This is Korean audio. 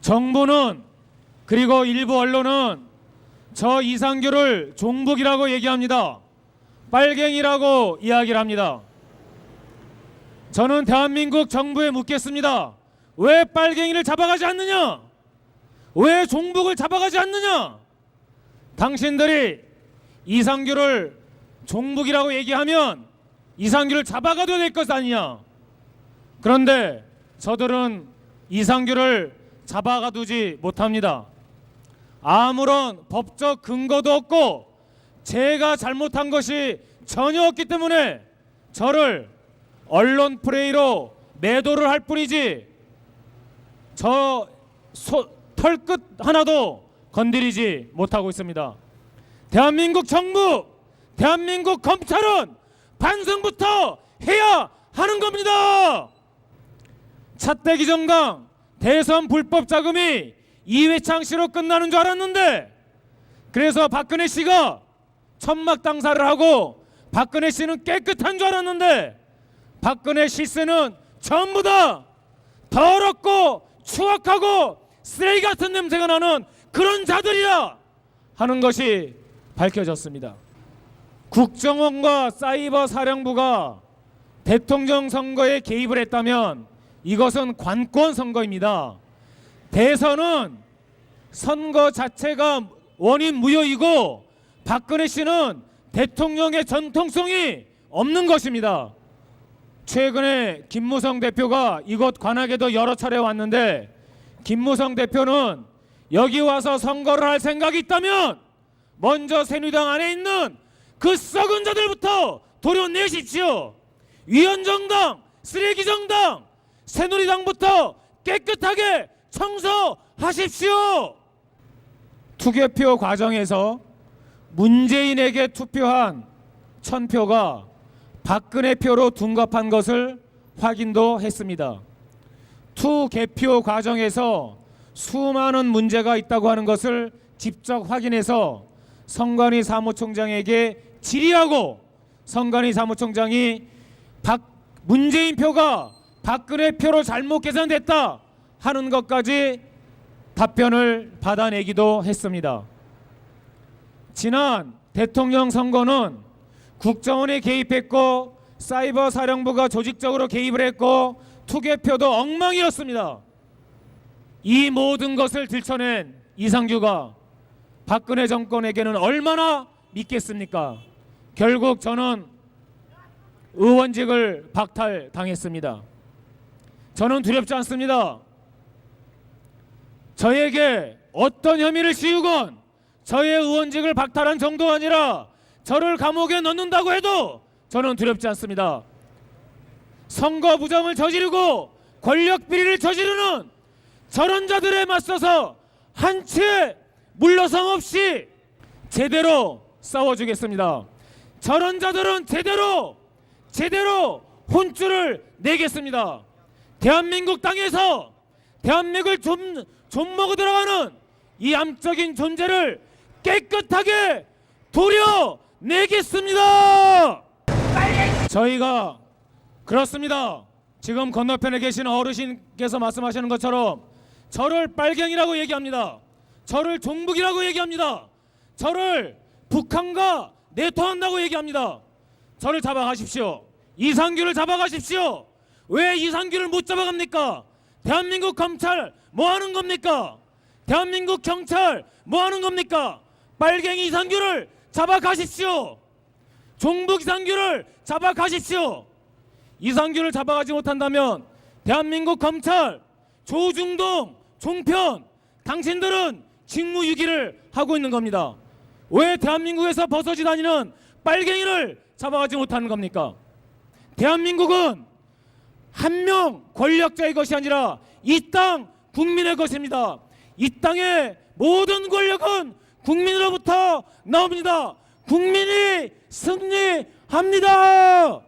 정부는 그리고 일부 언론은 저 이상규를 종북이라고 얘기합니다. 빨갱이라고 이야기를 합니다. 저는 대한민국 정부에 묻겠습니다. 왜 빨갱이를 잡아가지 않느냐? 왜 종북을 잡아가지 않느냐? 당신들이 이상규를 종북이라고 얘기하면 이상규를 잡아가도 될 것 아니냐? 그런데 저들은 이상규를 잡아가두지 못합니다. 아무런 법적 근거도 없고 제가 잘못한 것이 전혀 없기 때문에 저를 언론 프레이로 매도를 할 뿐이지 저 털끝 하나도 건드리지 못하고 있습니다. 대한민국 정부, 대한민국 검찰은 반성부터 해야 하는 겁니다. 차떼기 정강 대선 불법 자금이 이회창 씨로 끝나는 줄 알았는데, 그래서 박근혜 씨가 천막 당사를 하고 박근혜 씨는 깨끗한 줄 알았는데 박근혜 시세는 전부 다 더럽고 추악하고 쓰레기 같은 냄새가 나는 그런 자들이야 하는 것이 밝혀졌습니다. 국정원과 사이버 사령부가 대통령 선거에 개입을 했다면 이것은 관권 선거입니다. 대선은 선거 자체가 원인 무효이고 박근혜 씨는 대통령의 전통성이 없는 것입니다. 최근에 김무성 대표가 이곳 관악에도 여러 차례 왔는데 김무성 대표는 여기 와서 선거를 할 생각이 있다면 먼저 새누리당 안에 있는 그 썩은 자들부터 도려내십시오. 위헌정당, 쓰레기정당, 새누리당부터 깨끗하게 청소하십시오. 투개표 과정에서 문재인에게 투표한 1000표가 박근혜 표로 둔갑한 것을 확인도 했습니다. 투개표 과정에서 수많은 문제가 있다고 하는 것을 직접 확인해서 선관위 사무총장에게 질의하고 선관위 사무총장이 문재인 표가 박근혜 표로 잘못 계산됐다 하는 것까지 답변을 받아내기도 했습니다. 지난 대통령 선거는 국정원이 개입했고 사이버 사령부가 조직적으로 개입을 했고 투개표도 엉망이었습니다. 이 모든 것을 들춰낸 이상규가 박근혜 정권에게는 얼마나 믿겠습니까? 결국 저는 의원직을 박탈당했습니다. 저는 두렵지 않습니다. 저에게 어떤 혐의를 씌우건 저의 의원직을 박탈한 정도가 아니라 저를 감옥에 넣는다고 해도 저는 두렵지 않습니다. 선거 부정을 저지르고 권력 비리를 저지르는 저런 자들에 맞서서 한치의 물러섬 없이 제대로 싸워주겠습니다. 저런 자들은 제대로 혼쭐을 내겠습니다. 대한민국 땅에서 대한민국을 좀먹어 들어가는 이 암적인 존재를 깨끗하게 도려내겠습니다. 저희가 그렇습니다. 지금 건너편에 계신 어르신께서 말씀하시는 것처럼 저를 빨갱이라고 얘기합니다. 저를 종북이라고 얘기합니다. 저를 북한과 내통한다고 얘기합니다. 저를 잡아가십시오. 이상규를 잡아가십시오. 왜 이상규를 못 잡아갑니까? 대한민국 검찰 뭐 하는 겁니까? 대한민국 경찰 뭐 하는 겁니까? 빨갱이 이상규를 잡아가십시오. 종북 이상규를 잡아가십시오. 이상규를 잡아가지 못한다면 대한민국 검찰, 조중동, 종편 당신들은 직무유기를 하고 있는 겁니다. 왜 대한민국에서 벗어지 다니는 빨갱이를 잡아가지 못하는 겁니까? 대한민국은 한 명 권력자의 것이 아니라 이 땅 국민의 것입니다. 이 땅의 모든 권력은 국민으로부터 나옵니다. 국민이 승리합니다.